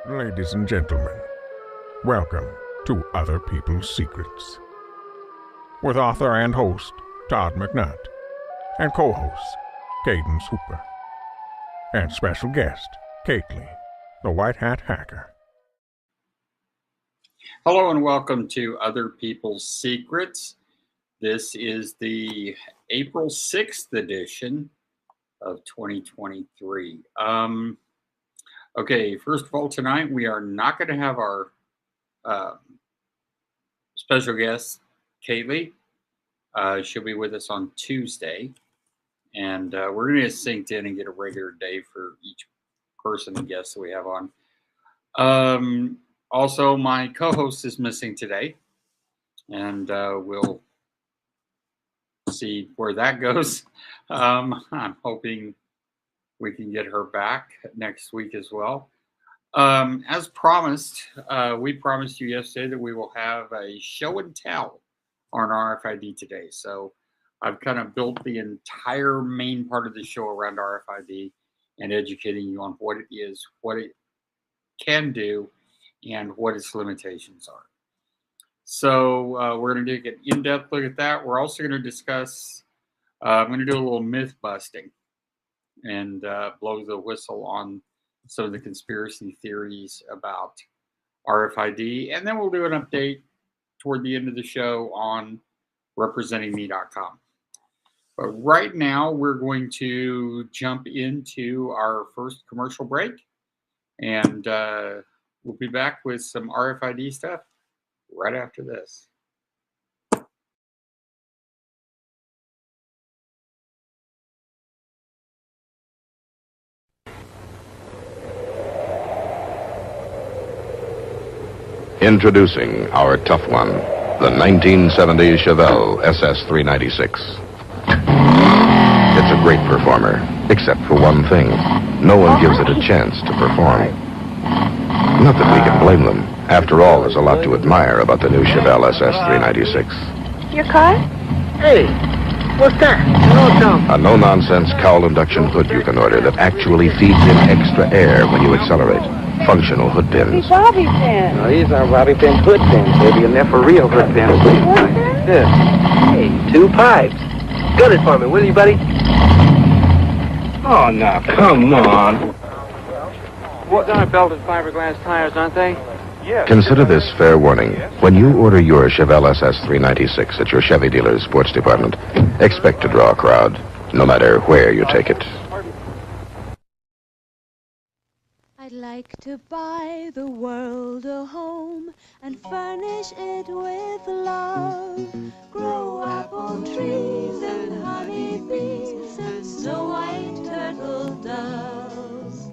Ladies and gentlemen, welcome to Other People's Secrets, with author and host Todd McNutt, and co-host Kadance Hooper, and special guest Caitley, the White Hat Hacker. Hello and welcome to Other People's Secrets. This is the April 6th edition of 2023. Okay, first of all, tonight we are not going to have our special guest, Kaylee. She'll be with us on Tuesday. And we're going to get synced in and get a regular day for each person and guest that we have on. Also, my co-host is missing today. And we'll see where that goes. I'm hoping we can get her back next week as well. As promised, we promised you yesterday that we will have a show and tell on RFID today. So I've kind of built the entire main part of the show around RFID and educating you on what it is, what it can do, and what its limitations are. So we're going to take an in-depth look at that. We're also going to discuss, I'm going to do a little myth busting and blow the whistle on some of the conspiracy theories about RFID. And then we'll do an update toward the end of the show on representingme.com. But right now, we're going to jump into our first commercial break. And we'll be back with some RFID stuff right after this. Introducing our tough one, the 1970 Chevelle SS396. It's a great performer, except for one thing. No one gives it a chance to perform. Not that we can blame them. After all, there's a lot to admire about the new Chevelle SS396. Your car? Hey, what's that? A no-nonsense cowl induction hood you can order that actually feeds in extra air when you accelerate. Functional hood pins. Hey, Bobby pins. No, these aren't Bobby pin hood pins. They'll be in there for real hood pins. What's that? Yeah. Hey, 2 pipes. Gun it for me, will you, buddy? Oh, now, come on. What are belted fiberglass tires, aren't they? Yeah. Consider this fair warning. When you order your Chevelle SS396 at your Chevy dealer's sports department, expect to draw a crowd, no matter where you take it. I'd like to buy the world a home and furnish it with love. Grow apple trees and honey bees and snow white turtle doves.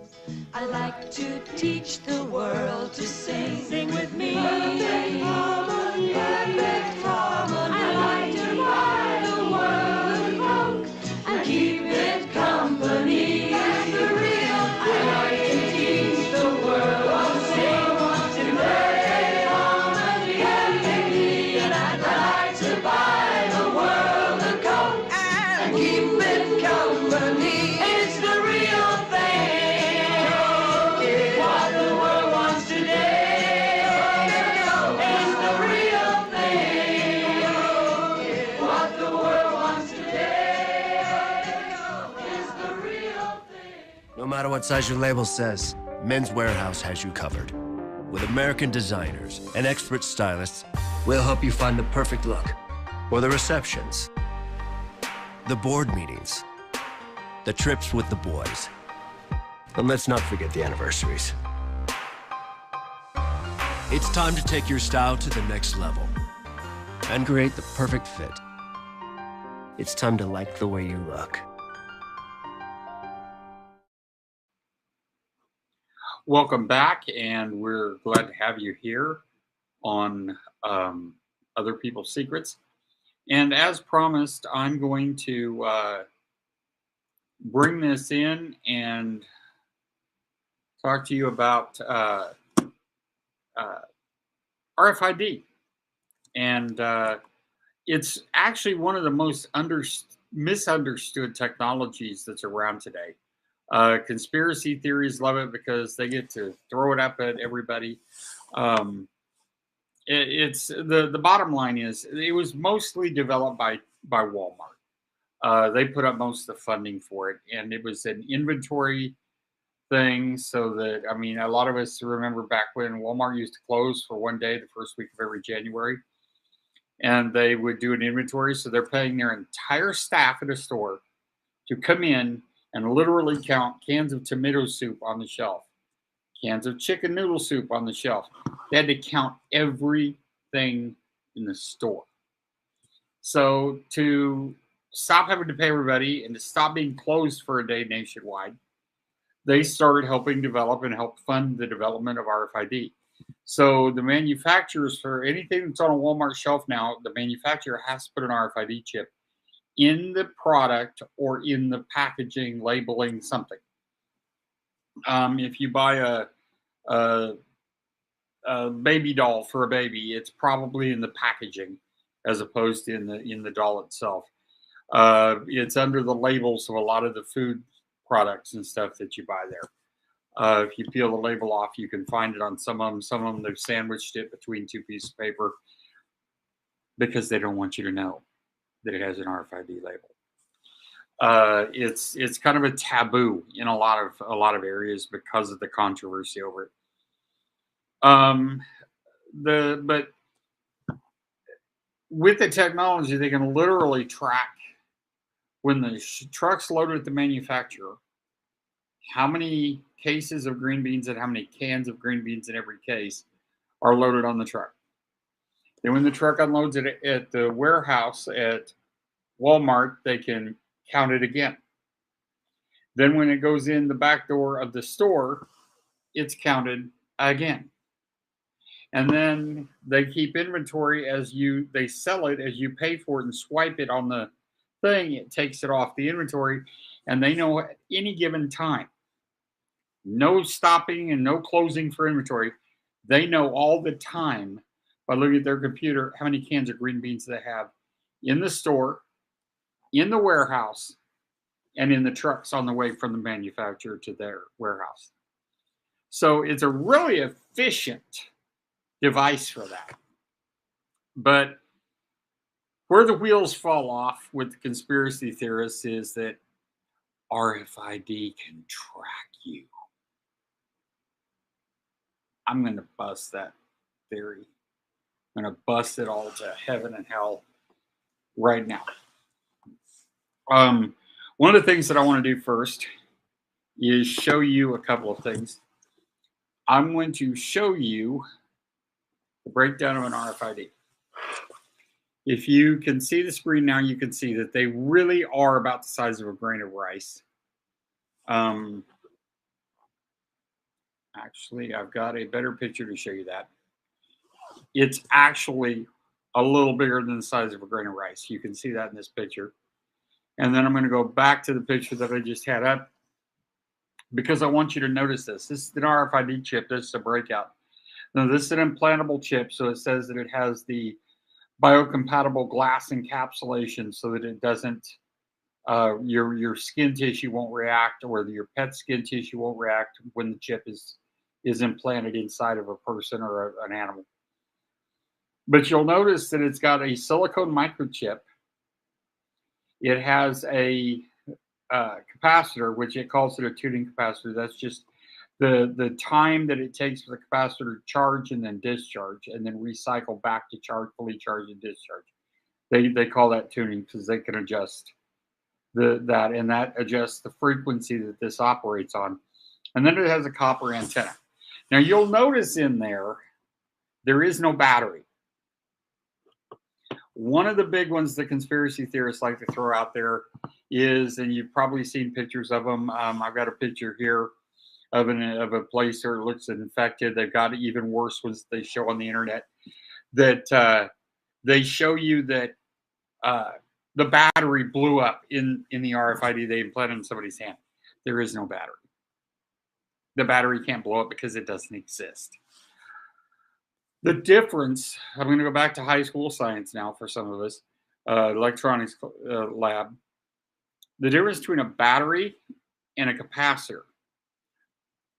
I'd like to teach the world to sing with me. Perfect harmony, perfect harmony. I'd like to buy the world a coke and keep it company. That's the real thing. I'd like to teach the world to sing in perfect harmony, perfectly. And I'd like to buy the world a coke and keep it company. It's the real thing. What the world wants today is the real thing. What the world wants today is the real thing. No matter what size your label says, Men's Warehouse has you covered. With American designers and expert stylists, we'll help you find the perfect look. For the receptions, the board meetings, the trips with the boys. And let's not forget the anniversaries. It's time to take your style to the next level and create the perfect fit. It's time to like the way you look. Welcome back, and we're glad to have you here on Other People's Secrets. And as promised, I'm going to bring this in and talk to you about RFID. And it's actually one of the most misunderstood technologies that's around today. Conspiracy theories love it because they get to throw it up at everybody. It's the bottom line is it was mostly developed by Walmart. They put up most of the funding for it, and it was an inventory thing. So that, I mean, a lot of us remember back when Walmart used to close for one day the first week of every January, and they would do an inventory. So they're paying their entire staff at a store to come in and literally count cans of tomato soup on the shelf, cans of chicken noodle soup on the shelf. They had to count everything in the store. So to stop having to pay everybody and to stop being closed for a day nationwide, they started helping develop and help fund the development of RFID. So the manufacturers, for anything that's on a Walmart shelf now, the manufacturer has to put an RFID chip in the product or in the packaging, labeling, something. If you buy a baby doll for a baby, it's probably in the packaging as opposed to in the doll itself. It's under the labels of a lot of the food products and stuff that you buy there. If you peel the label off, you can find it on some of them. Some of them, they've sandwiched it between two pieces of paper because they don't want you to know that it has an RFID label. It's kind of a taboo in a lot of areas because of the controversy over it. But with the technology, they can literally track when the truck's loaded at the manufacturer, how many cases of green beans and how many cans of green beans in every case are loaded on the truck. And when the truck unloads it at the warehouse at Walmart, they can count it again. Then when it goes in the back door of the store, it's counted again. And then they keep inventory they sell it as you pay for it and swipe it on the thing. It takes it off the inventory, and they know at any given time, no stopping and no closing for inventory. They know all the time by looking at their computer how many cans of green beans they have in the store, in the warehouse, and in the trucks on the way from the manufacturer to their warehouse. So it's a really efficient device for that. But where the wheels fall off with the conspiracy theorists is that RFID can track you. I'm going to bust that theory. I'm going to bust it all to heaven and hell right now. One of the things that I want to do first is show you a couple of things. I'm going to show you the breakdown of an RFID. If you can see the screen now, you can see that they really are about the size of a grain of rice. Actually, I've got a better picture to show you that. It's actually a little bigger than the size of a grain of rice. You can see that in this picture. And then I'm going to go back to the picture that I just had up because I want you to notice this. This is an RFID chip. This is a breakout. Now, this is an implantable chip, so it says that it has the biocompatible glass encapsulation so that it doesn't, your skin tissue won't react, or your pet skin tissue won't react when the chip is implanted inside of a person or an animal. But you'll notice that it's got a silicone microchip. It has a capacitor, which it calls it a tuning capacitor. That's just the time that it takes for the capacitor to charge and then discharge and then recycle back to charge, fully charge and discharge. They call that tuning because they can adjust that adjusts the frequency that this operates on. And then it has a copper antenna. Now you'll notice in there is no battery. One of the big ones the conspiracy theorists like to throw out there is, and you've probably seen pictures of them. I've got a picture here of a place where it looks infected. They've got even worse ones they show on the internet that they show you that the battery blew up in the RFID they implanted in somebody's hand. There is no battery. The battery can't blow up because it doesn't exist. The difference, I'm going to go back to high school science now for some of us, electronics lab. The difference between a battery and a capacitor.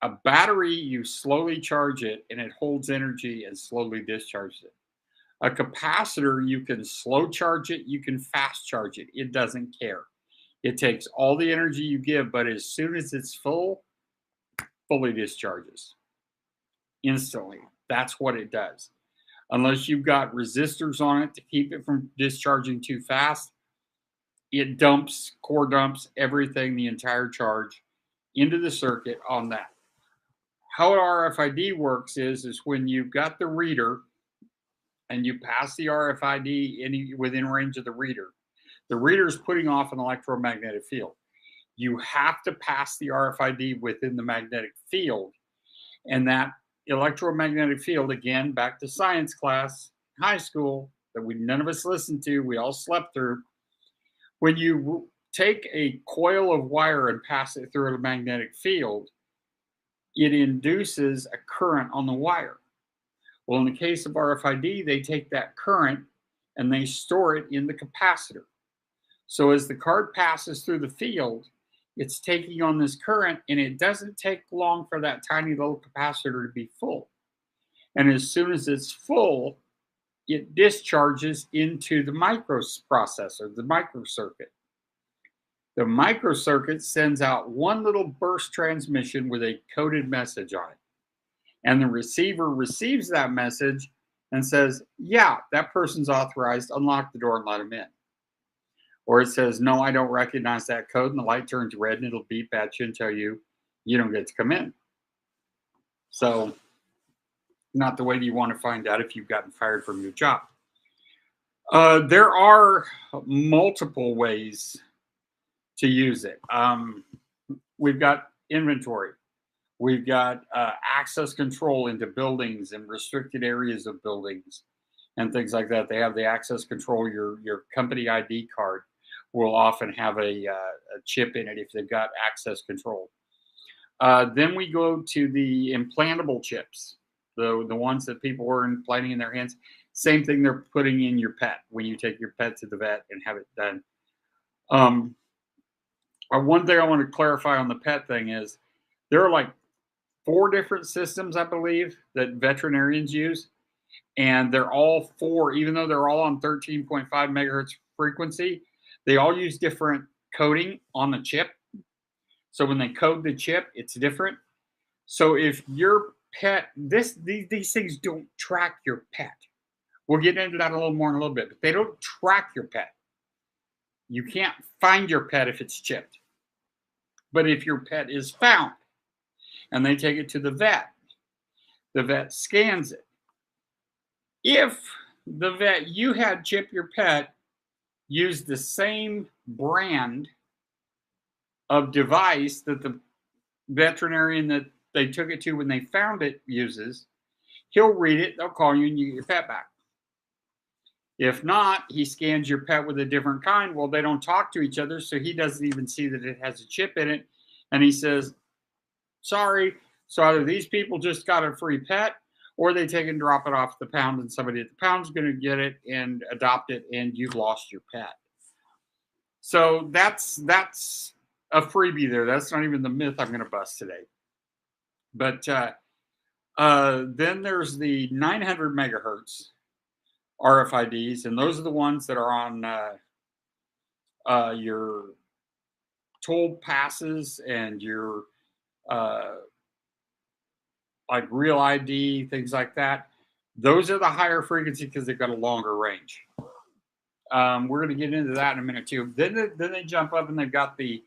A battery, you slowly charge it and it holds energy and slowly discharges it. A capacitor, you can slow charge it, you can fast charge it. It doesn't care. It takes all the energy you give, but as soon as it's full, fully discharges instantly. That's what it does. Unless you've got resistors on it to keep it from discharging too fast, it dumps, core dumps everything, the entire charge into the circuit on that. How RFID works is when you've got the reader and you pass the RFID within range of the reader is putting off an electromagnetic field. You have to pass the RFID within the magnetic field, and that electromagnetic field, again, back to science class, high school, that none of us listened to, we all slept through. When you take a coil of wire and pass it through a magnetic field, it induces a current on the wire. Well, in the case of RFID, they take that current and they store it in the capacitor. So as the card passes through the field, it's taking on this current, and it doesn't take long for that tiny little capacitor to be full. And as soon as it's full, it discharges into the microprocessor, the microcircuit. The microcircuit sends out one little burst transmission with a coded message on it. And the receiver receives that message and says, yeah, that person's authorized, unlock the door and let them in. Or it says, no, I don't recognize that code, and the light turns red and it'll beep at you and tell you you don't get to come in. So, not the way you want to find out if you've gotten fired from your job. There are multiple ways to use it. We've got inventory. We've got access control into buildings and restricted areas of buildings and things like that. They have the access control. Your company ID card will often have a chip in it if they've got access control. Then we go to the implantable chips, the ones that people were implanting in their hands. Same thing they're putting in your pet when you take your pet to the vet and have it done. One thing I want to clarify on the pet thing is there are like 4 different systems, I believe, that veterinarians use. And they're all 4, even though they're all on 13.5 megahertz frequency, they all use different coding on the chip. So when they code the chip, it's different. So if your pet, these things don't track your pet. We'll get into that a little more in a little bit, but they don't track your pet. You can't find your pet if it's chipped. But if your pet is found and they take it to the vet scans it. If the vet you had chip your pet used the same brand of device that the veterinarian that they took it to when they found it uses, he'll read it, they'll call you, and you get your pet back. If not, he scans your pet with a different kind. Well, they don't talk to each other, so he doesn't even see that it has a chip in it. And he says, sorry, so either these people just got a free pet, or they take and drop it off the pound, and somebody at the pound's going to get it and adopt it, and you've lost your pet. So that's a freebie there. That's not even the myth I'm going to bust today. But then there's the 900 megahertz RFIDs, and those are the ones that are on your toll passes and your like Real ID, things like that. Those are the higher frequency because they've got a longer range. We're going to get into that in a minute too. Then they jump up and they've got the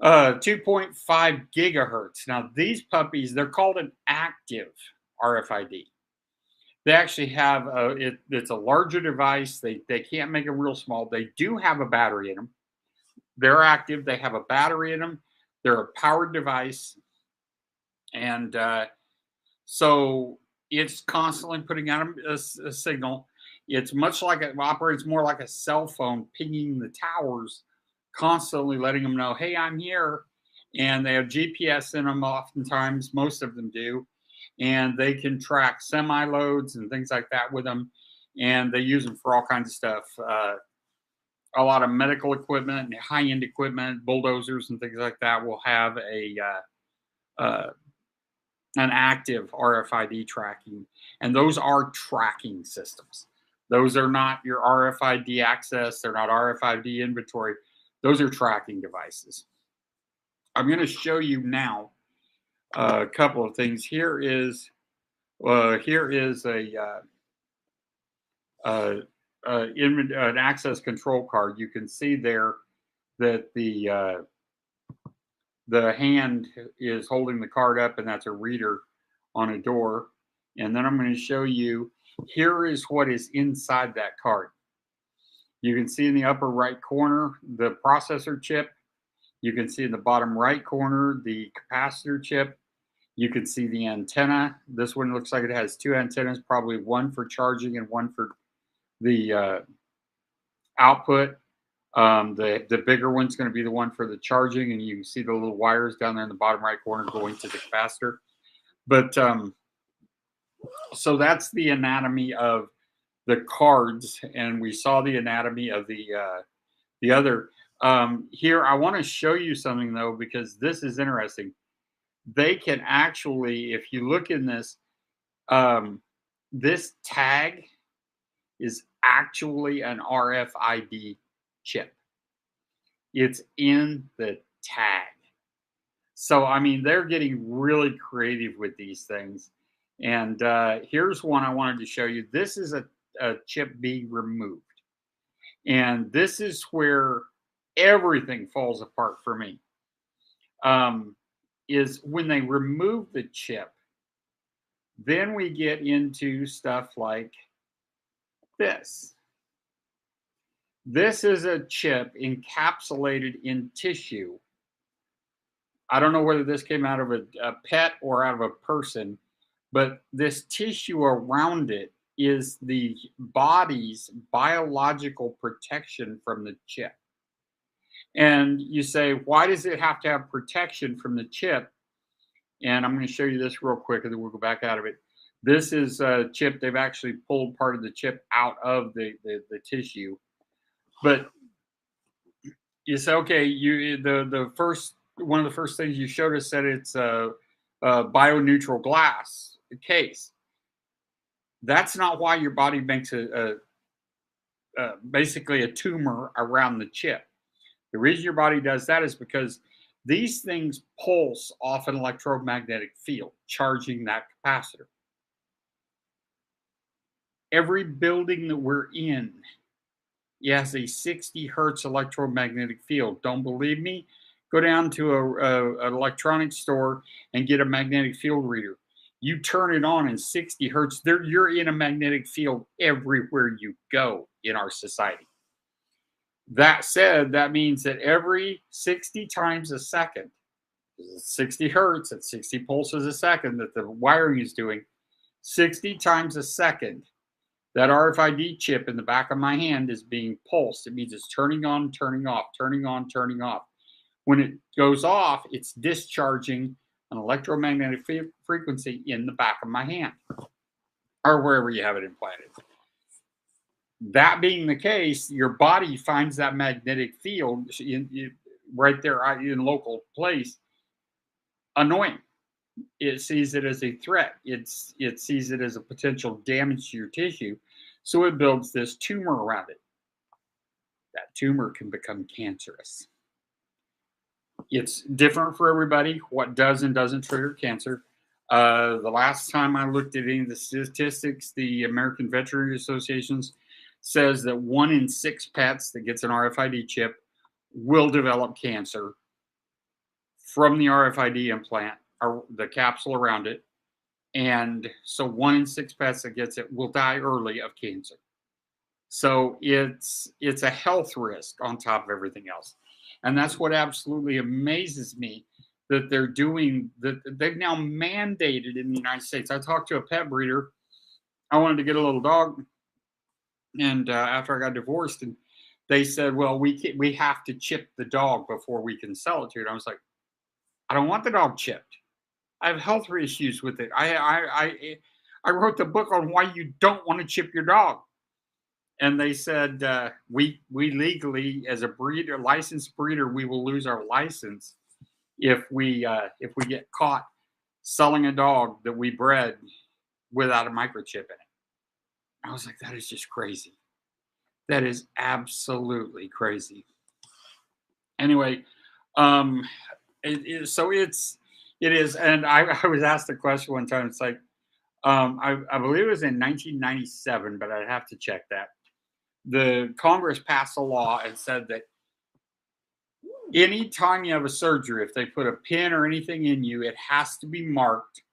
2.5 gigahertz. Now these puppies, they're called an active RFID. They actually have it's a larger device. They can't make them real small. They do have a battery in them. They're active. They have a battery in them. They're a powered device. And so it's constantly putting out a signal. It's much like it operates more like a cell phone, pinging the towers, constantly letting them know, hey, I'm here. And they have GPS in them oftentimes. Most of them do. And they can track semi-loads and things like that with them. And they use them for all kinds of stuff. a lot of medical equipment and high-end equipment, bulldozers and things like that will have an active RFID tracking, and those are tracking systems. Those are not your RFID access. They're not RFID inventory. Those are tracking devices. I'm going to show you now a couple of things. Here is an access control card. You can see there that the hand is holding the card up, and that's a reader on a door. And then I'm going to show you, here is what is inside that card. You can see in the upper right corner the processor chip. You can see in the bottom right corner the capacitor chip. You can see the antenna. This one looks like it has two antennas, probably one for charging and one for the output. The bigger one's going to be the one for the charging, and you can see the little wires down there in the bottom right corner going to the capacitor. But so that's the anatomy of the cards, and we saw the anatomy of the other. Here, I want to show you something though, because this is interesting. They can actually, if you look in this, this tag is actually an RFID chip. It's in the tag. So, I mean, they're getting really creative with these things. And here's one I wanted to show you. This is a chip being removed. And this is where everything falls apart for me. Is when they remove the chip, then we get into stuff like this. This is a chip encapsulated in tissue. I don't know whether this came out of a pet or out of a person, but this tissue around it is the body's biological protection from the chip. And you say, why does it have to have protection from the chip? And I'm going to show you this real quick, and then we'll go back out of it. This is a chip. They've actually pulled part of the chip out of the tissue. But you say, okay, one of the first things you showed us said it's a bio-neutral glass case. That's not why your body makes basically a tumor around the chip. The reason your body does that is because these things pulse off an electromagnetic field, charging that capacitor. Every building that we're in has a 60 hertz electromagnetic field. Don't believe me? Go down to an electronics store and get a magnetic field reader. You turn it on in 60 hertz, you're in a magnetic field everywhere you go in our society. That said, that means that every 60 times a second, 60 hertz at 60 pulses a second that the wiring is doing, 60 times a second, that RFID chip in the back of my hand is being pulsed. It means it's turning on, turning off, turning on, turning off. When it goes off, it's discharging an electromagnetic frequency in the back of my hand or wherever you have it implanted. That being the case, your body finds that magnetic field right there in local place annoying. It sees it as a threat. It sees it as a potential damage to your tissue. So it builds this tumor around it. That tumor can become cancerous. It's different for everybody, what does and doesn't trigger cancer. The last time I looked at any of the statistics, the American Veterinary Associations says that 1 in 6 pets that gets an RFID chip will develop cancer from the RFID implant or the capsule around it. And so 1 in 6 pets that gets it will die early of cancer. So it's a health risk on top of everything else. And that's what absolutely amazes me, that they're doing, that they've now mandated in the United States. I talked to a pet breeder. I wanted to get a little dog. And after I got divorced, and they said, well, we have to chip the dog before we can sell it to you. And I was like, I don't want the dog chipped. I have health issues with it. I wrote the book on why you don't want to chip your dog. and they said we legally, as a breeder, licensed breeder, we will lose our license if we get caught selling a dog that we bred without a microchip in it. I was like, that is just crazy. That is absolutely crazy. Anyway, it is, and I was asked a question one time. It's like, I believe it was in 1997, but I'd have to check that. The Congress passed a law and said that anytime you have a surgery, if they put a pin or anything in you, it has to be marked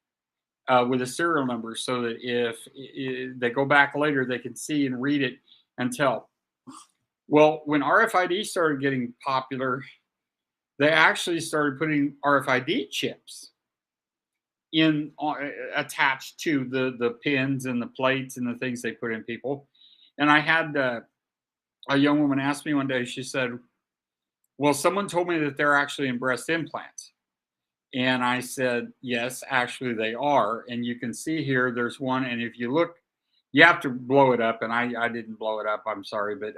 with a serial number, so that if they go back later, they can see and read it and tell. Well, when RFID started getting popular, they actually started putting RFID chips in attached to the pins and the plates and the things they put in people. And I had a young woman ask me one day, she said, well, someone told me that they're actually in breast implants. And I said, yes, actually they are. And you can see here, there's one. And if you look, you have to blow it up. And I didn't blow it up, I'm sorry. But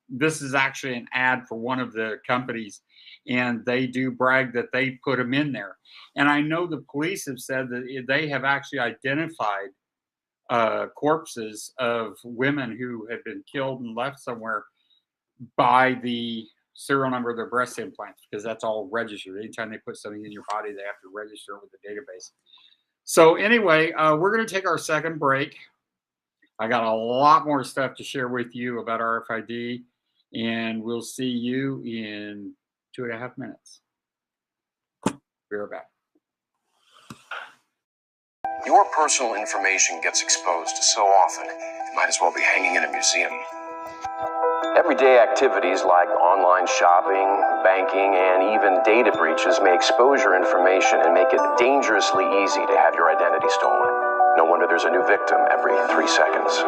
this is actually an ad for one of the companies. And they do brag that they put them in there. And I know the police have said that they have actually identified corpses of women who had been killed and left somewhere by the serial number of their breast implants, because that's all registered. Anytime they put something in your body, they have to register it with the database. So anyway, we're going to take our second break. I got a lot more stuff to share with you about RFID, and we'll see you in 2.5 minutes. Be right back. Your personal information gets exposed so often, it might as well be hanging in a museum. Everyday activities like online shopping, banking, and even data breaches may expose your information and make it dangerously easy to have your identity stolen. No wonder there's a new victim every 3 seconds.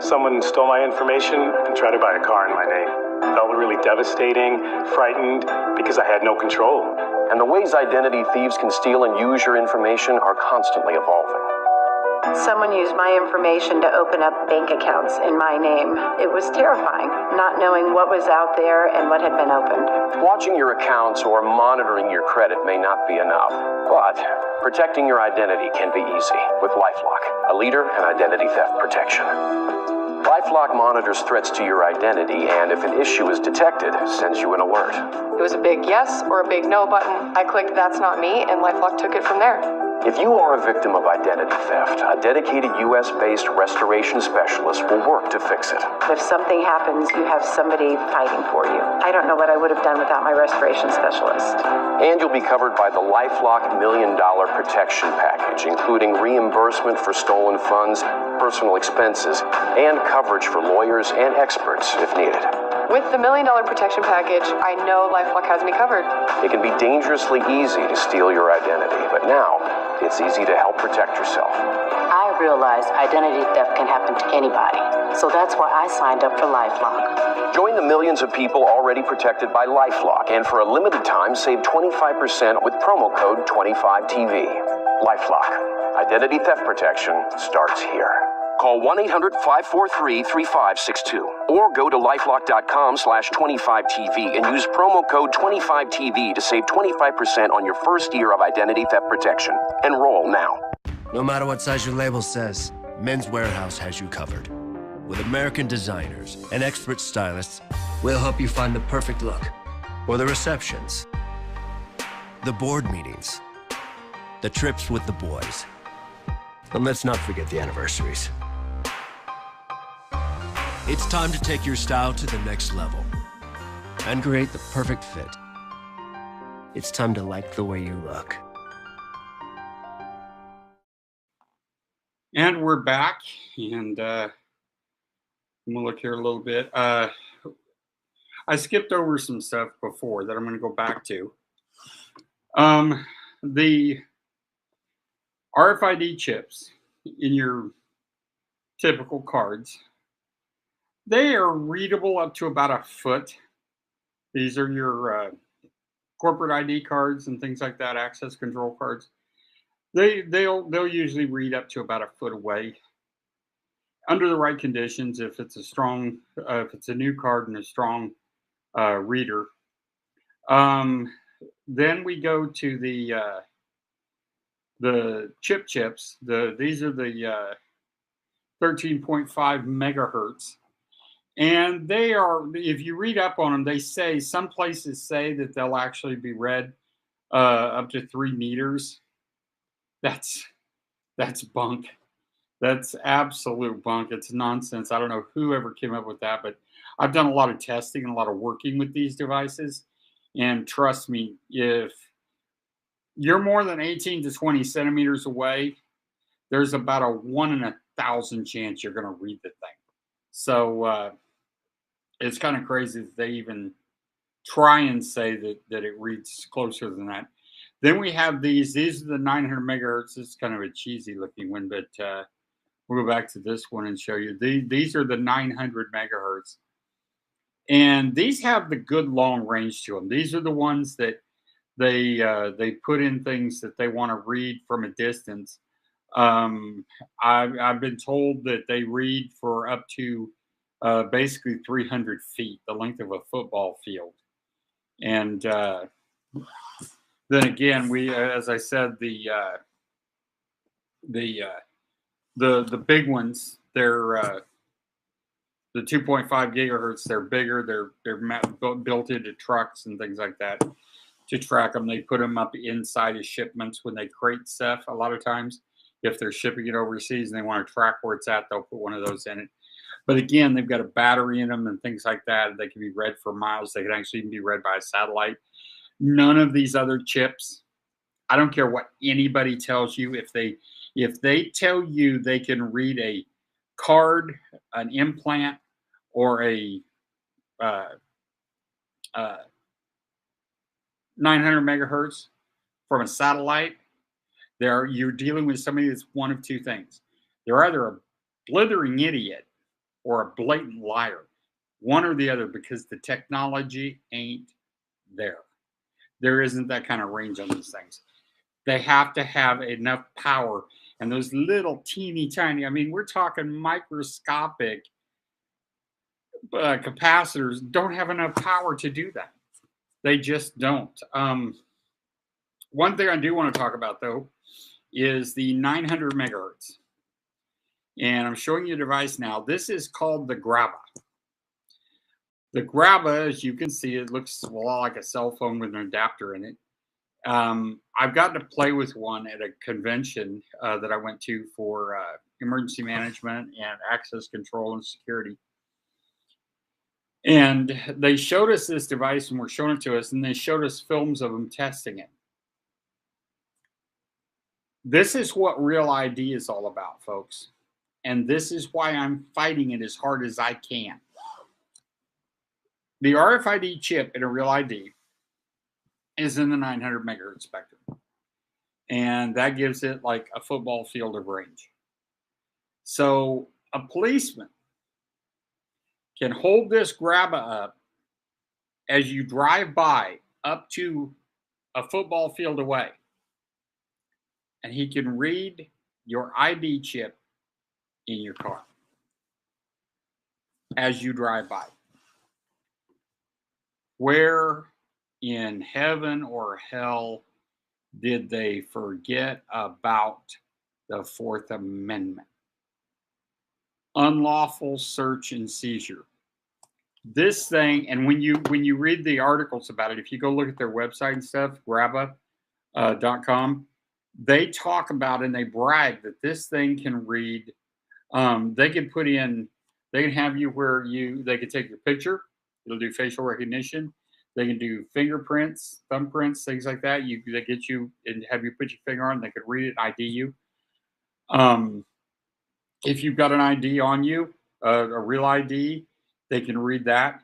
Someone stole my information and tried to buy a car in my name. Felt really devastating, frightened, because I had no control. And the ways identity thieves can steal and use your information are constantly evolving. Someone used my information to open up bank accounts in my name. It was terrifying, not knowing what was out there and what had been opened. Watching your accounts or monitoring your credit may not be enough, but protecting your identity can be easy with LifeLock, a leader in identity theft protection. LifeLock monitors threats to your identity, and if an issue is detected, sends you an alert. It was a big yes or a big no button. I clicked that's not me, and LifeLock took it from there. If you are a victim of identity theft, a dedicated U.S.-based restoration specialist will work to fix it. If something happens, you have somebody fighting for you. I don't know what I would have done without my restoration specialist. And you'll be covered by the LifeLock $1 Million Protection Package, including reimbursement for stolen funds, personal expenses, and coverage for lawyers and experts if needed. With the $1 Million Protection Package, I know LifeLock has me covered. It can be dangerously easy to steal your identity, but now it's easy to help protect yourself. I realized identity theft can happen to anybody, so that's why I signed up for LifeLock. Join the millions of people already protected by LifeLock, and for a limited time, save 25% with promo code 25TV. LifeLock. Identity theft protection starts here. Call 1-800-543-3562 or go to lifelock.com/25TV and use promo code 25TV to save 25% on your first year of identity theft protection. Enroll now. No matter what size your label says, Men's Warehouse has you covered. With American designers and expert stylists, we'll help you find the perfect look. For the receptions, the board meetings, the trips with the boys. And let's not forget the anniversaries. It's time to take your style to the next level and create the perfect fit. It's time to like the way you look. And we're back, and I'm gonna look here a little bit. I skipped over some stuff before that I'm gonna go back to. The RFID chips in your typical cards, they are readable up to about 1 foot. These are your corporate ID cards and things like that, access control cards. They'll usually read up to about 1 foot away. under the right conditions, if it's a new card and a strong reader. Then we go to the chips. These are the 13.5 megahertz. And they are, if you read up on them, they say, some places say that they'll actually be read up to 3 meters. That's bunk. That's absolute bunk. It's nonsense. I don't know whoever came up with that, but I've done a lot of testing and a lot of working with these devices. And trust me, if you're more than 18 to 20 centimeters away, there's about a 1 in 1,000 chance you're going to read the thing. So it's kind of crazy that they even try and say that it reads closer than that. Then we have these are the 900 megahertz. It's kind of a cheesy looking one, but we'll go back to this one and show you. These are the 900 megahertz. And these have the good long range to them. These are the ones that they put in things that they want to read from a distance. I've been told that they read for up to basically 300 feet, the length of a football field. And then again, we, as I said, the big ones, they're the 2.5 gigahertz. They're bigger. They're built into trucks and things like that to track them. They put them up inside of shipments when they crate stuff. A lot of times, if they're shipping it overseas and they want to track where it's at, they'll put one of those in it. But again, they've got a battery in them and things like that. They can be read for miles. They can actually even be read by a satellite. None of these other chips, I don't care what anybody tells you, if they tell you they can read a card, an implant, or a 900 megahertz from a satellite, you're dealing with somebody that's one of two things. They're either a blithering idiot or a blatant liar, one or the other, because the technology ain't there. There isn't that kind of range on these things. They have to have enough power, and those little teeny tiny, I mean, we're talking microscopic capacitors don't have enough power to do that. They just don't. One thing I do want to talk about, though, is the 900 megahertz. And I'm showing you a device now. This is called the Grabba. The Grabba, as you can see, it looks a lot like a cell phone with an adapter in it. I've gotten to play with one at a convention that I went to for emergency management and access control and security. And they showed us this device and were showing it to us, and they showed us films of them testing it. This is what Real ID is all about, folks. And this is why I'm fighting it as hard as I can. The RFID chip in a Real ID is in the 900 megahertz spectrum. And that gives it like a football field of range. So a policeman can hold this Grabba up as you drive by up to a football field away. And he can read your ID chip in your car as you drive by. Where in heaven or hell did they forget about the Fourth Amendment? Unlawful search and seizure. This thing, and when you read the articles about it, if you go look at their website and stuff, grabba.com, they talk about and they brag that this thing can read. They can put in, they can have you where they can take your picture. It'll do facial recognition. They can do fingerprints, thumbprints, things like that. They get you and have you put your finger on. They could read it, ID you. If you've got an ID on you, a real ID, they can read that.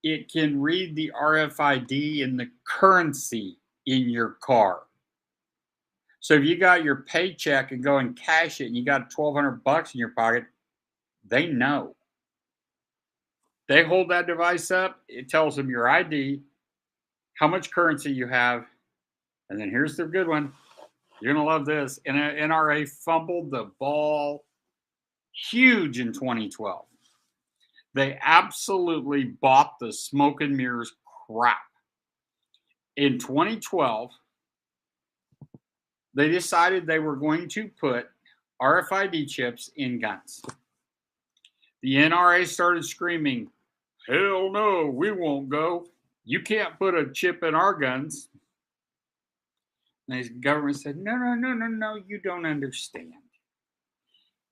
It can read the RFID in the currency in your car. So if you got your paycheck and go and cash it and you got $1,200 in your pocket, they know. They hold that device up. It tells them your ID, how much currency you have, and then here's the good one. You're going to love this. NRA fumbled the ball Huge in 2012. They absolutely bought the smoke and mirrors crap. In 2012, they decided they were going to put RFID chips in guns. The NRA started screaming, "Hell no, we won't go. You can't put a chip in our guns." And the government said, no, you don't understand.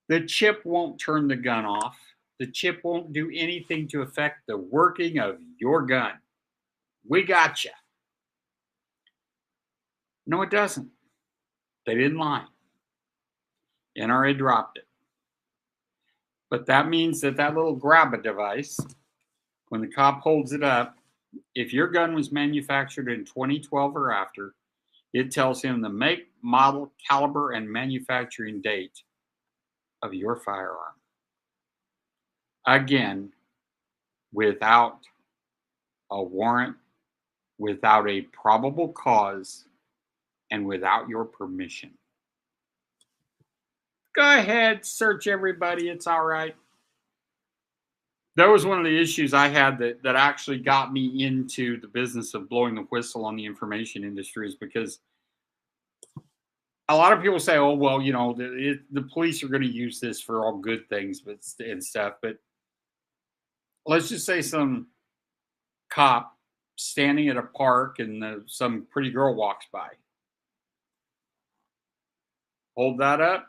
The chip won't turn the gun off. The chip won't do anything to affect the working of your gun. We got you. No, it doesn't. They didn't lie. NRA dropped it. But that means that little grab-a device, when the cop holds it up, if your gun was manufactured in 2012 or after, it tells him the make, model, caliber, and manufacturing date of your firearm. Again, without a warrant, without a probable cause, and without your permission. Go ahead, search everybody. It's all right. That was one of the issues I had that actually got me into the business of blowing the whistle on the information industry, is because a lot of people say, oh, well, you know, the police are going to use this for all good things and stuff. But let's just say some cop standing at a park and some pretty girl walks by. Hold that up.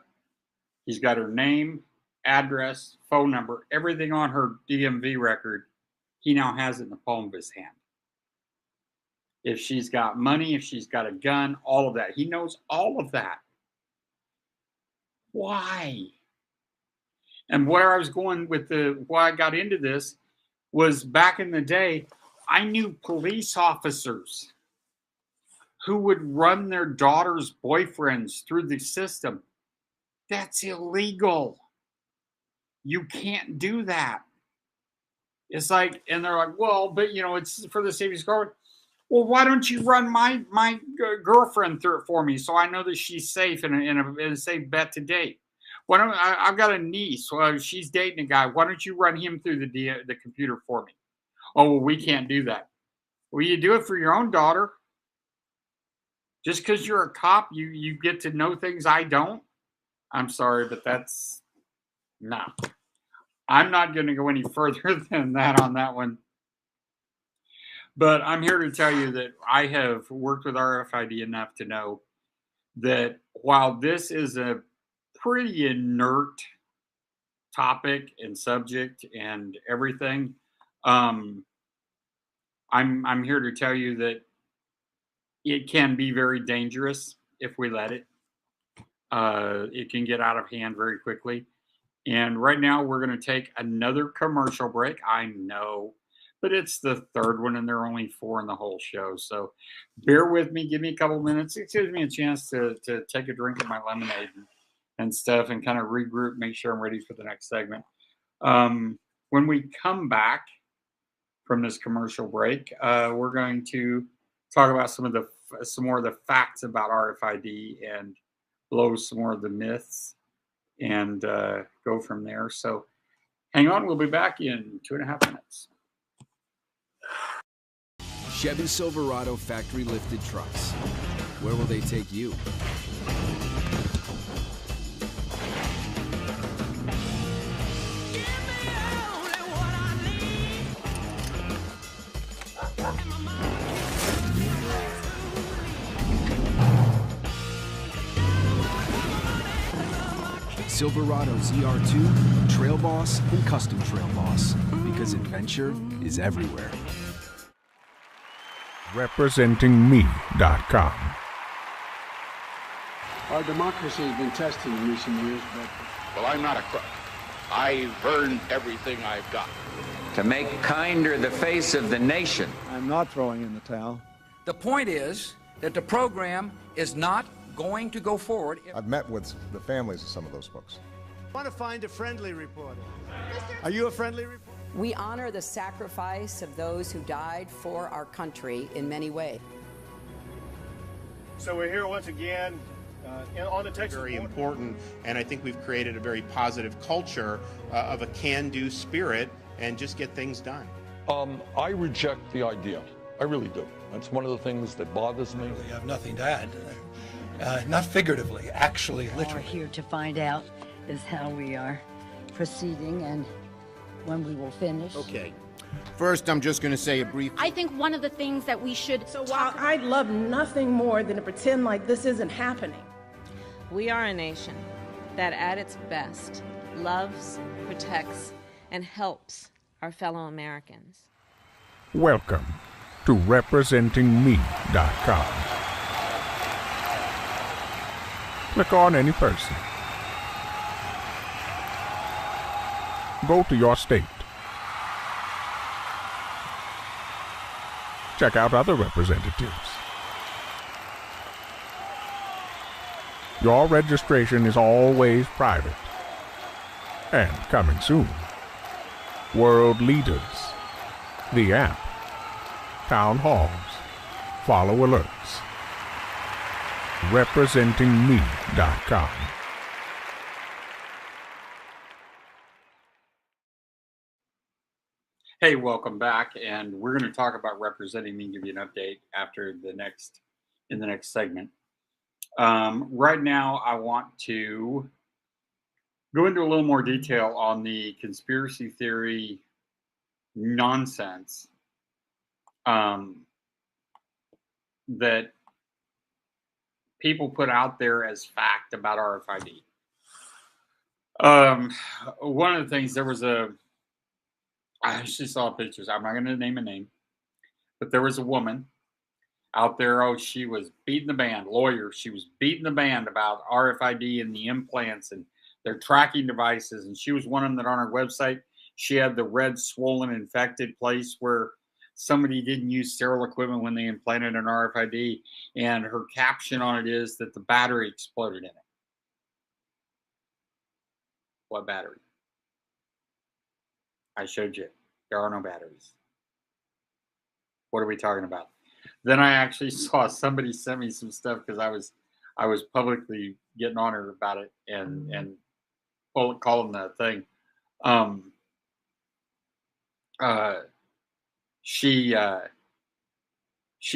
He's got her name, address, phone number, everything on her DMV record. He now has it in the palm of his hand. If she's got money, if she's got a gun, all of that. He knows all of that. Why? And where I was going with why I got into this was back in the day, I knew police officers who would run their daughter's boyfriends through the system. That's illegal. You can't do that. It's like, and they're like, well, but you know, it's for the safety of guard. Well, why don't you run my girlfriend through it for me so I know that she's safe and a safe bet to date? Why don't I've got a niece. Well, she's dating a guy. Why don't you run him through the computer for me? Oh, well, we can't do that. Well, you do it for your own daughter. Just because you're a cop, you get to know things I don't. I'm sorry, but that's no. I'm not going to go any further than that on that one. But I'm here to tell you that I have worked with RFID enough to know that while this is a pretty inert topic and subject and everything, I'm here to tell you that it can be very dangerous if we let it. It can get out of hand very quickly. And right now we're going to take another commercial break. I know, but it's the third one and there are only 4 in the whole show. So bear with me. Give me a couple minutes. It gives me a chance to take a drink of my lemonade and stuff and kind of regroup, make sure I'm ready for the next segment. When we come back from this commercial break, we're going to talk about some more of the facts about RFID and blow some more of the myths and go from there. So hang on, we'll be back in 2.5 minutes. Chevy Silverado factory lifted trucks. Where will they take you? Silverado ZR2, Trail Boss, and Custom Trail Boss, because adventure is everywhere. RepresentingMe.com. Our democracy has been tested in recent years, but... Well, I'm not a crook. I've earned everything I've got. To make kinder the face of the nation. I'm not throwing in the towel. The point is that the program is not going to go forward. I've met with the families of some of those folks. I want to find a friendly reporter. Are you a friendly reporter? We honor the sacrifice of those who died for our country in many ways. So we're here once again on the Texas very border. important, and I think we've created a very positive culture of a can-do spirit and just get things done. I reject the idea. I really do. That's one of the things that bothers me. I have nothing to add. Not figuratively, actually, All literally. we're here to find out is how we are proceeding and when we will finish. Okay. First, I'm just going to say a brief... I think one of the things that we should So while I'd love nothing more than to pretend like this isn't happening. We are a nation that at its best loves, protects, and helps our fellow Americans. Welcome to representingme.com. Click on any person. Go to your state. Check out other representatives. Your registration is always private. And coming soon, World Leaders, the app, town halls, follow alerts. representingme.com. Hey, welcome back, and we're going to talk about representing me and give you an update after the next segment. Right now, I want to go into a little more detail on the conspiracy theory nonsense that people put out there as fact about RFID. One of the things, I actually saw pictures. I'm not going to name a name, but there was a woman out there. Oh, she was beating the band, lawyer. She was beating the band about RFID and the implants and their tracking devices. And she was one of them that on her website, she had the red, swollen, infected place where somebody didn't use sterile equipment when they implanted an RFID. And her caption on it is that the battery exploded in it. What battery? I showed you. There are no batteries. What are we talking about? Then I actually saw somebody sent me some stuff because I was publicly getting on her about it and calling that thing. She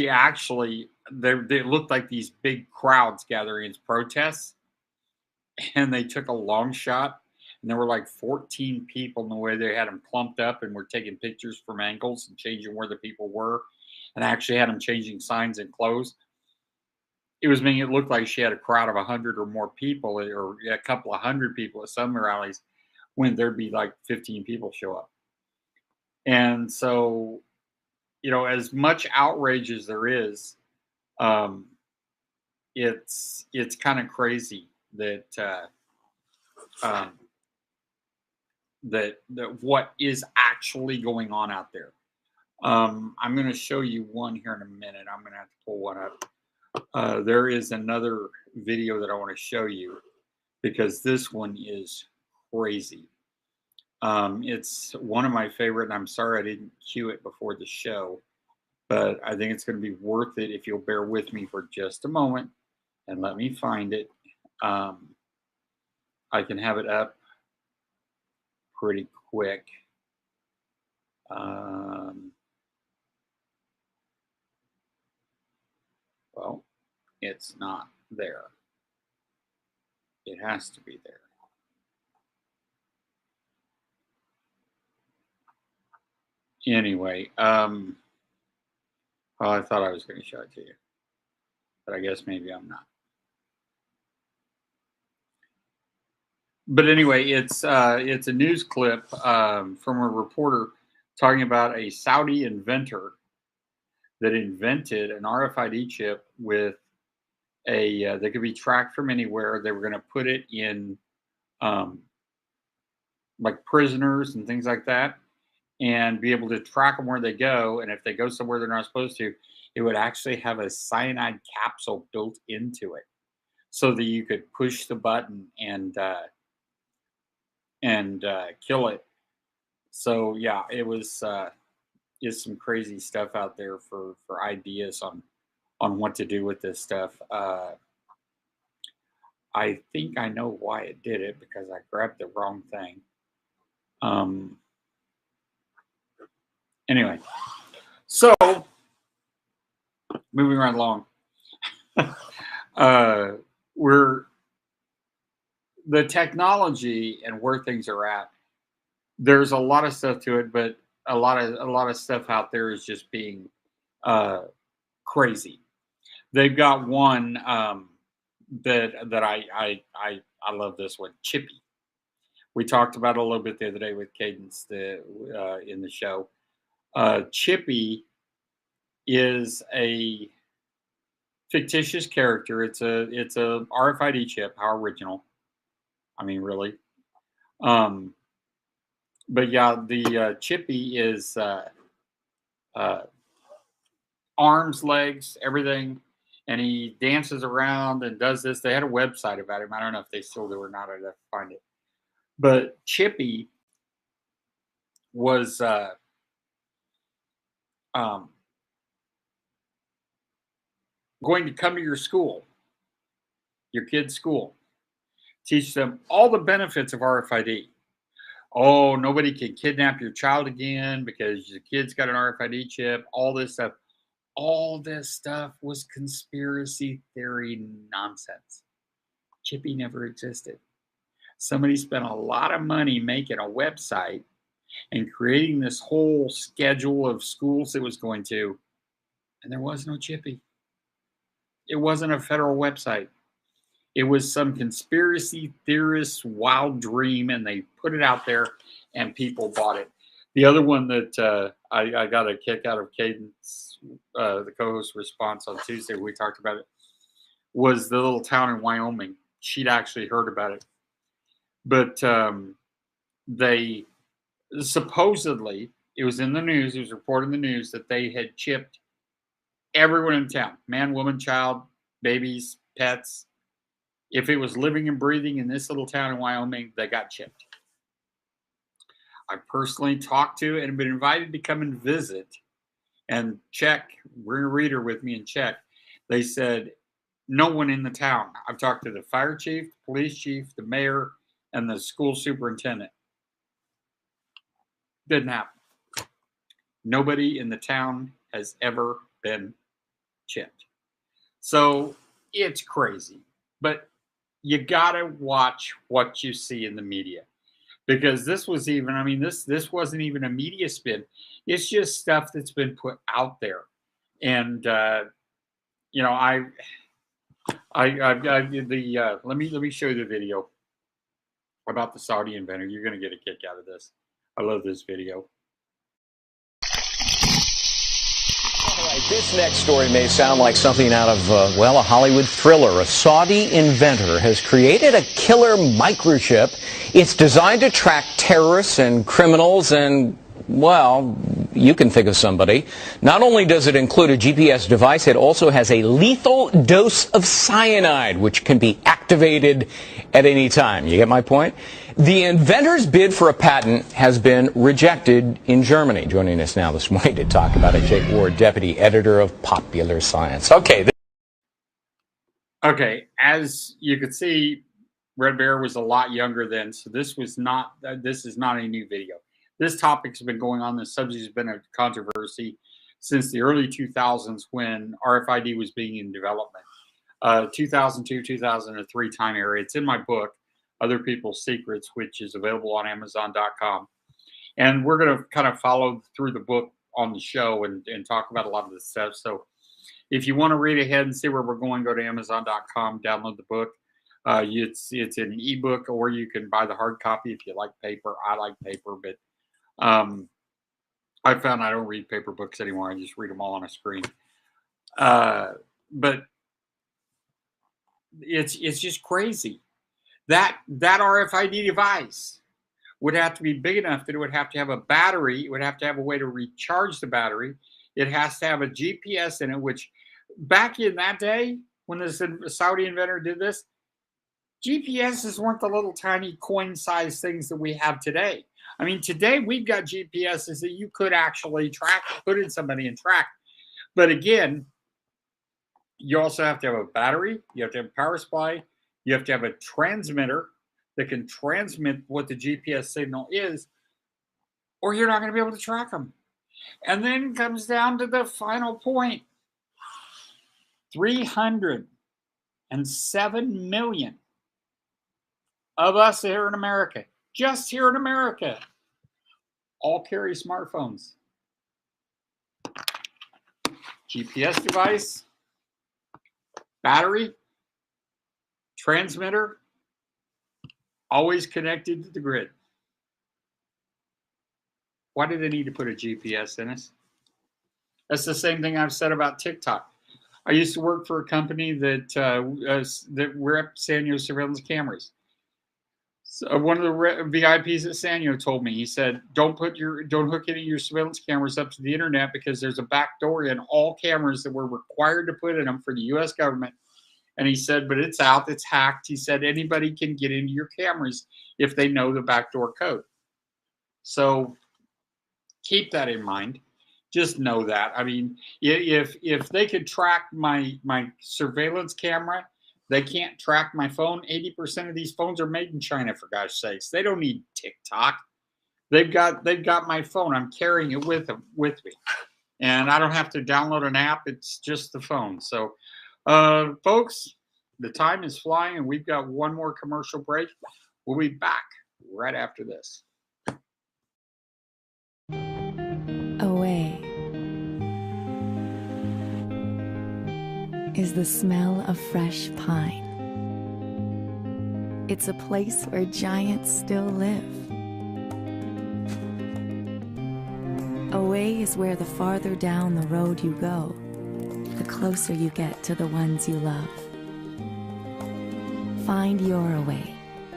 actually they looked like these big crowds gathering as protests, and they took a long shot. And there were like 14 people in the way they had them clumped up and were taking pictures from angles and changing where the people were. And actually had them changing signs and clothes. It was making it look like she had a crowd of 100 or more people, or a couple of hundred people at some rallies, when there'd be like 15 people show up. And so, as much outrage as there is, it's kind of crazy that that what is actually going on out there. I'm going to show you one here in a minute. I'm going to have to pull one up. There is another video that I want to show you because this one is crazy. It's one of my favorite, and I'm sorry I didn't cue it before the show, but I think it's going to be worth it if you'll bear with me for just a moment and let me find it. I can have it up pretty quick. Well, it's not there. It has to be there. Anyway, well, I thought I was going to show it to you, but I guess maybe I'm not. But anyway, it's a news clip from a reporter talking about a Saudi inventor that invented an RFID chip with that could be tracked from anywhere. They were going to put it in like prisoners and things like that, and be able to track them where they go. And if they go somewhere they're not supposed to, it would actually have a cyanide capsule built into it, so that you could push the button and kill it. So yeah, it was is some crazy stuff out there for ideas on what to do with this stuff. I think I know why it did it, because I grabbed the wrong thing. Anyway, so moving right along. We're the technology and where things are at. There's a lot of stuff to it, but a lot of stuff out there is just being crazy. They've got one that I love this one, Chippy. We talked about it a little bit the other day with Cadance in the show. Chippy is a fictitious character. It's a RFID chip. How original! I mean, really. But yeah, the Chippy is arms, legs, everything, and he dances around and does this. They had a website about him. I don't know if they still do or not. I'd have to find it. But Chippy was going to come to your school, your kid's school, teach them all the benefits of RFID. Oh, nobody can kidnap your child again because your kid's got an RFID chip, all this stuff. All this stuff was conspiracy theory nonsense. Chippy never existed. Somebody spent a lot of money making a website and creating this whole schedule of schools it was going to, and there was no Chippy. It wasn't a federal website. It was some conspiracy theorist's wild dream, and they put it out there, and people bought it. The other one that I got a kick out of Cadance, the co-host response on Tuesday, we talked about it, was the little town in Wyoming. She'd actually heard about it. But they supposedly, it was in the news, it was reported in the news that they had chipped everyone in town, man, woman, child, babies, pets. If it was living and breathing in this little town in Wyoming, they got chipped. I personally talked to and been invited to come and visit and check, bring a reader with me and check. They said, no one in the town. I've talked to the fire chief, the police chief, the mayor, and the school superintendent. Didn't happen. Nobody in the town has ever been chipped. So it's crazy. But you gotta watch what you see in the media. Because this was even, I mean, this wasn't even a media spin. It's just stuff that's been put out there. And you know, let me show you the video about the Saudi inventor. You're going to get a kick out of this. I love this video. All right, this next story may sound like something out of, well, a Hollywood thriller. A Saudi inventor has created a killer microchip. It's designed to track terrorists and criminals and, well, you can think of somebody. Not only does it include a GPS device, it also has a lethal dose of cyanide, which can be activated at any time. You get my point? The inventor's bid for a patent has been rejected in Germany. Joining us now this morning to talk about it, Jake Ward, deputy editor of Popular Science. Okay. Okay, as you could see, Red Bear was a lot younger then, so this is not a new video. This topic's been going on. This subject has been a controversy since the early 2000s when RFID was being in development. 2002, 2003 time area. It's in my book, Other People's Secrets, which is available on Amazon.com. And we're going to kind of follow through the book on the show and talk about a lot of this stuff. So if you want to read ahead and see where we're going, go to Amazon.com, download the book. It's an ebook, or you can buy the hard copy if you like paper. I like paper, but I found I don't read paper books anymore. I just read them all on a screen. But it's just crazy. That RFID device would have to be big enough that it would have to have a battery. It would have to have a way to recharge the battery. It has to have a GPS in it, which back in that day, when this Saudi inventor did this, GPSs weren't the little tiny coin-sized things that we have today. I mean, today we've got GPSs that you could actually track, put in somebody and track. But again, you also have to have a battery. You have to have a power supply. You have to have a transmitter that can transmit what the GPS signal is, or you're not going to be able to track them. And then it comes down to the final point. 307 million of us here in America, just here in America, all carry smartphones. GPS device, battery, transmitter, always connected to the grid. Why do they need to put a GPS in us? That's the same thing I've said about TikTok. I used to work for a company that repped Sanyo surveillance cameras. So one of the VIPs at Sanyo told me, he said, don't hook any of your surveillance cameras up to the internet because there's a back door in all cameras that we're required to put in them for the US government. And he said, but it's out, it's hacked. He said, anybody can get into your cameras if they know the backdoor code. So keep that in mind. Just know that. I mean, if they could track my surveillance camera, they can't track my phone. 80% of these phones are made in China, for gosh sakes. They don't need TikTok. They've got my phone. I'm carrying it with me. And I don't have to download an app. It's just the phone. So folks, the time is flying and we've got one more commercial break. We'll be back right after this. Away is the smell of fresh pine. It's a place where giants still live. Away is where the farther down the road you go, the closer you get to the ones you love. Find your Away.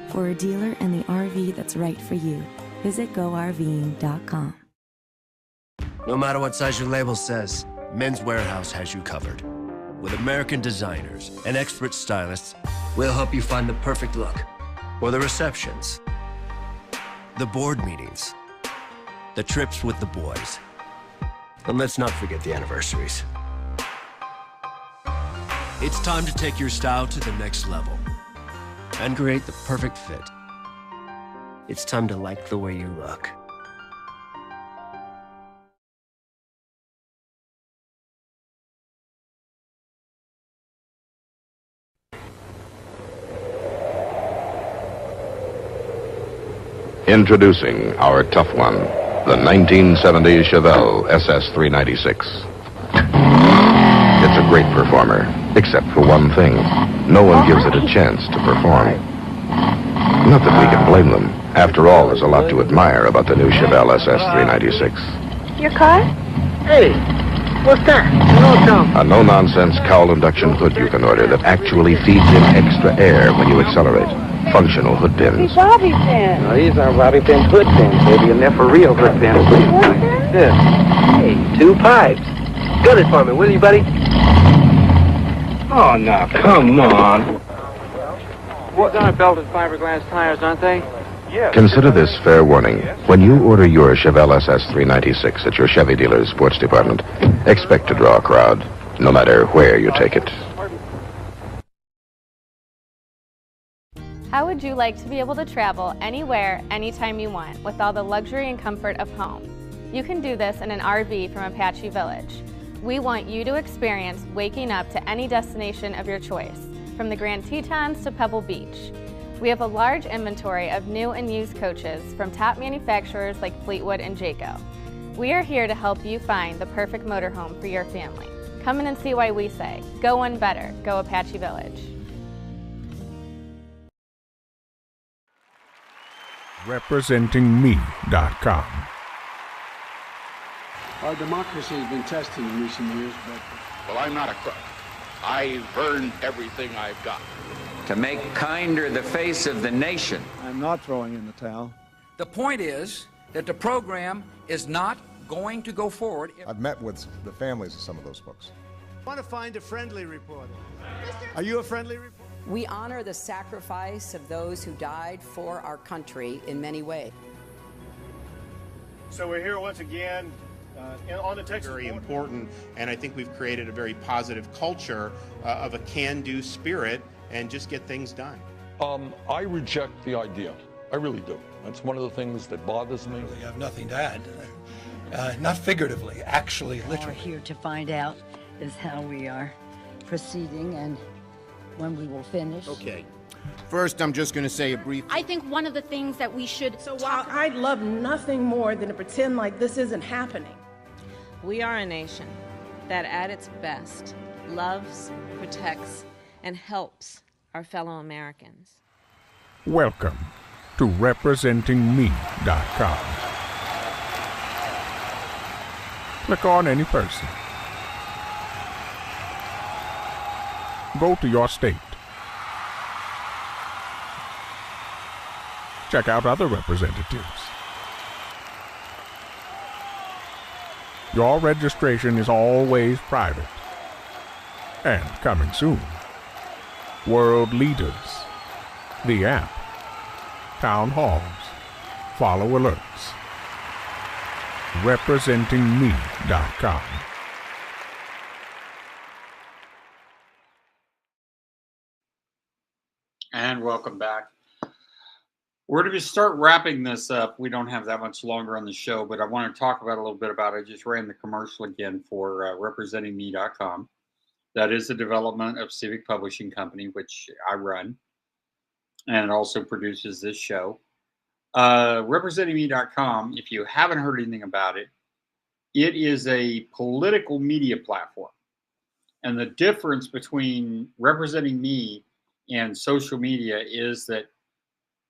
For a dealer and the RV that's right for you, visit GoRVing.com. No matter what size your label says, Men's Warehouse has you covered. With American designers and expert stylists, we'll help you find the perfect look. For the receptions, the board meetings, the trips with the boys. And let's not forget the anniversaries. It's time to take your style to the next level and create the perfect fit. It's time to like the way you look. Introducing our tough one, the 1970 Chevelle SS396. It's a great performer, except for one thing. No one gives it a chance to perform. Not that we can blame them. After all, there's a lot to admire about the new Chevelle SS396. Your car? Hey, what's that? A no-nonsense cowl induction hood you can order that actually feeds in extra air when you accelerate. Functional hood pins. These bobby pins. No, these aren't bobby pins, hood pins, baby, and they're for real hood pins. Yeah. Hey, 2 pipes. Gun it for me, will you, buddy? Oh, now, come on. These aren't belted fiberglass tires, aren't they? Yeah. Consider this fair warning. When you order your Chevelle SS396 at your Chevy dealer's sports department, expect to draw a crowd, no matter where you take it. How would you like to be able to travel anywhere, anytime you want, with all the luxury and comfort of home? You can do this in an RV from Apache Village. We want you to experience waking up to any destination of your choice, from the Grand Tetons to Pebble Beach. We have a large inventory of new and used coaches from top manufacturers like Fleetwood and Jayco. We are here to help you find the perfect motorhome for your family. Come in and see why we say, go one better, go Apache Village. RepresentingMe.com. Our democracy has been tested in recent years, but... Well, I'm not a crook. I've earned everything I've got. To make kinder the face of the nation. I'm not throwing in the towel. The point is that the program is not going to go forward. I've met with the families of some of those folks. I want to find a friendly reporter. Are you a friendly reporter? We honor the sacrifice of those who died for our country in many ways. So we're here once again on the Texas very border. Important, and I think we've created a very positive culture of a can-do spirit and just get things done. I reject the idea. I really do. That's one of the things that bothers me. I have nothing to add. Not figuratively, actually, literally. We're here to find out is how we are proceeding and when we will finish. Okay. First, I'm just going to say a brief... I think one of the things that we should So while I'd love nothing more than to pretend like this isn't happening. We are a nation that at its best loves, protects, and helps our fellow Americans. Welcome to RepresentingMe.com. Click on any person. Go to your state. Check out other representatives. Your registration is always private. And coming soon, World Leaders, the app, town halls, follow alerts. RepresentingMe.com. And welcome back. We're going to start wrapping this up. We don't have that much longer on the show, but I want to talk about a little bit about it. I just ran the commercial again for RepresentingMe.com. That is a development of Civic Publishing Company, which I run, and it also produces this show. RepresentingMe.com, if you haven't heard anything about it, it is a political media platform. And the difference between Representing Me and social media is that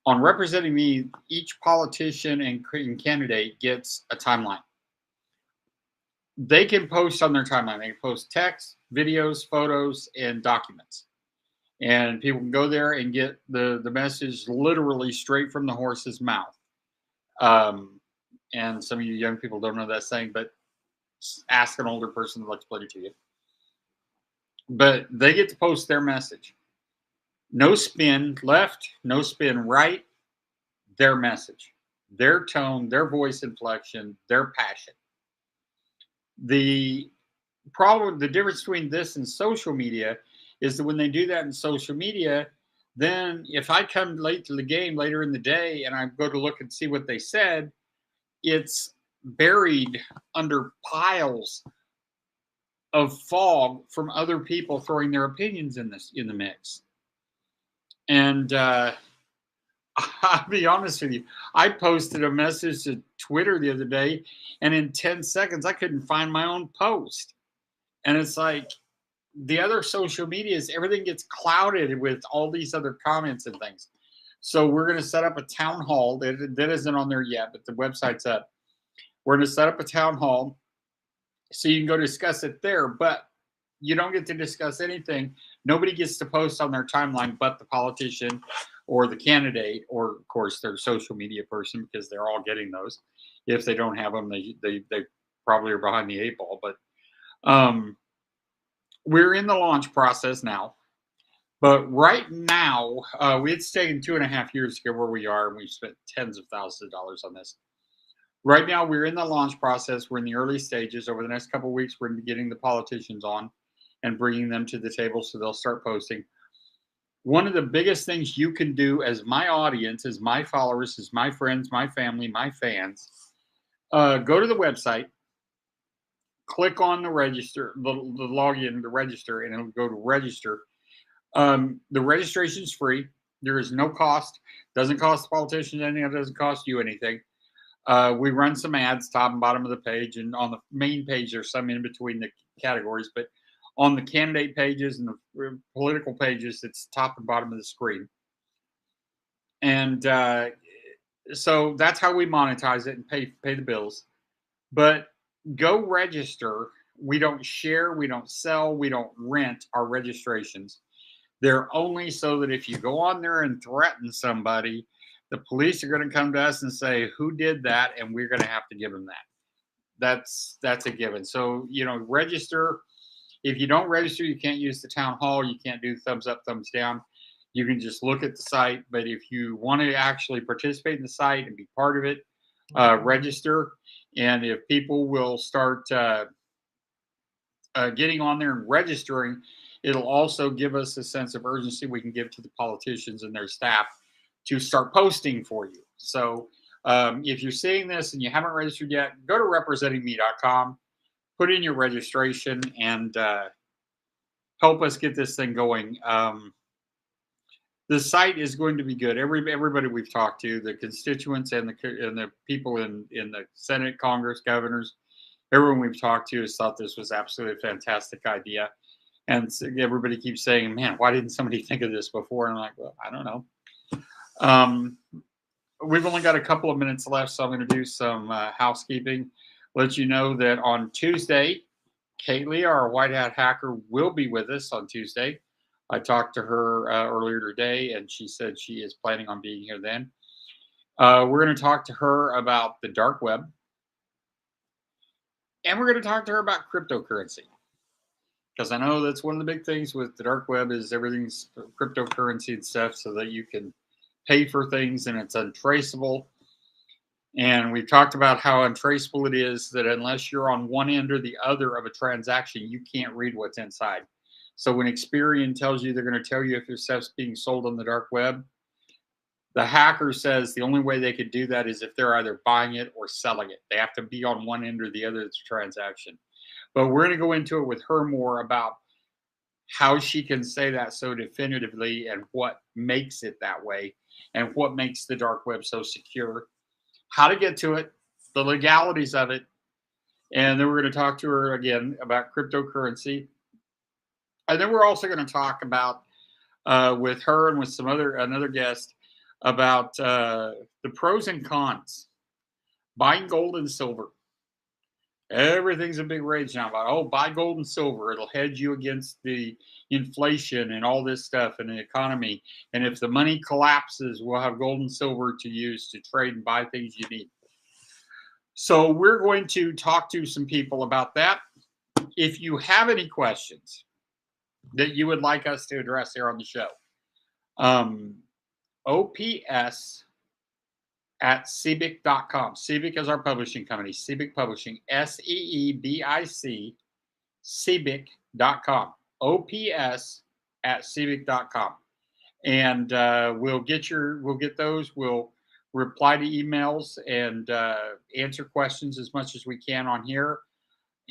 on Representing Me, each politician and candidate gets a timeline. They can post on their timeline. They can post text, videos, photos, and documents. And people can go there and get the message literally straight from the horse's mouth. And some of you young people don't know that saying, but ask an older person to explain it to you. But they get to post their message. No spin left, no spin right. Their message, their tone, their voice inflection, their passion. The difference between this and social media is that when they do that in social media, then if I come late to the game later in the day and I go to look and see what they said, it's buried under piles of fog from other people throwing their opinions in the mix. And I'll be honest with you, I posted a message to Twitter the other day, and in 10 seconds, I couldn't find my own post. And it's like the other social medias, everything gets clouded with all these other comments and things. So we're going to set up a town hall that isn't on there yet, but the website's up. We're going to set up a town hall so you can go discuss it there, but you don't get to discuss anything. Nobody gets to post on their timeline but the politician or the candidate, or of course their social media person, because they're all getting those. If they don't have them, they probably are behind the 8 ball. But we're in the launch process now. But right now, it's taken 2.5 years to get where we are, and we've spent tens of thousands of dollars on this. Right now, we're in the launch process. We're in the early stages. Over the next couple of weeks, we're going to be getting the politicians on and bringing them to the table so they'll start posting. One of the biggest things you can do as my audience, as my followers, as my friends, my family, my fans, go to the website, click on the register, the login, the register, and it'll go to register. The registration is free. There is no cost. Doesn't cost the politicians anything. It doesn't cost you anything. We run some ads top and bottom of the page, and on the main page there's some in between the categories, but on the candidate pages and the political pages, it's top and bottom of the screen. And so that's how we monetize it and pay the bills. But go register. We don't share, we don't sell, we don't rent our registrations. They're only so that if you go on there and threaten somebody, the police are going to come to us and say, who did that? And we're going to have to give them that. That's a given. So, register. If you don't register, you can't use the town hall. You can't do thumbs up, thumbs down. You can just look at the site. But if you want to actually participate in the site and be part of it, register. And if people will start getting on there and registering, It'll also give us a sense of urgency we can give to the politicians and their staff to start posting for you. So if you're seeing this and you haven't registered yet, go to representingme.com, put in your registration, and help us get this thing going. The site is going to be good. Everybody we've talked to, the constituents and the people in the Senate, Congress, governors, everyone we've talked to has thought this was absolutely a fantastic idea. And everybody keeps saying, man, why didn't somebody think of this before? And I'm like, well, I don't know. We've only got a couple of minutes left, so I'm going to do some housekeeping. Let you know that on Tuesday, Kaylee, our White Hat hacker, will be with us on Tuesday. I talked to her earlier today, and she said she is planning on being here then. We're going to talk to her about the dark web. And we're going to talk to her about cryptocurrency. Because I know that's one of the big things with the dark web is everything's cryptocurrency and stuff so that you can pay for things and it's untraceable. And we've talked about how untraceable it is, that unless you're on one end or the other of a transaction, you can't read what's inside. So when Experian tells you they're going to tell you if your stuff's being sold on the dark web, the hacker says the only way they could do that is if they're either buying it or selling it. They have to be on one end or the other of the transaction. But we're going to go into it with her more about how she can say that so definitively and what makes it that way and what makes the dark web so secure, how to get to it, the legalities of it. And then we're going to talk to her again about cryptocurrency. And then we're also going to talk about with her and with another guest about the pros and cons. Buying gold and silver. Everything's a big rage now about, oh, buy gold and silver. It'll hedge you against the inflation and all this stuff in the economy. And if the money collapses, we'll have gold and silver to use to trade and buy things you need. So we're going to talk to some people about that. If you have any questions that you would like us to address here on the show, ops@seebic.com. Seebic is our publishing company. Seebic Publishing. SEEBIC. Seebic.com. ops@seebic.com. And we'll get those. We'll reply to emails and answer questions as much as we can on here.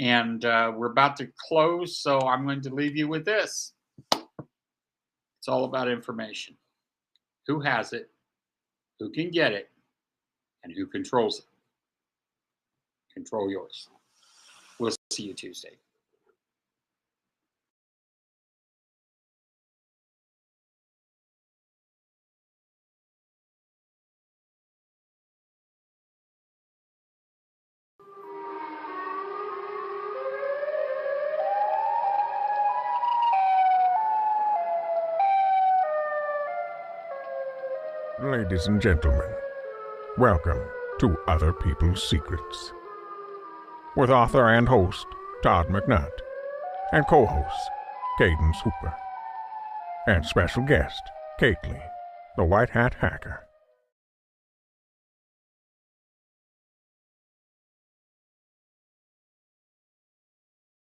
And we're about to close, so I'm going to leave you with this. It's all about information. Who has it? Who can get it? And who controls it? Control yours. We'll see you Tuesday. Ladies and gentlemen, welcome to Other People's Secrets, with author and host Todd McNutt, and co-host Kadance Hooper, and special guest Kaylee, the White Hat Hacker.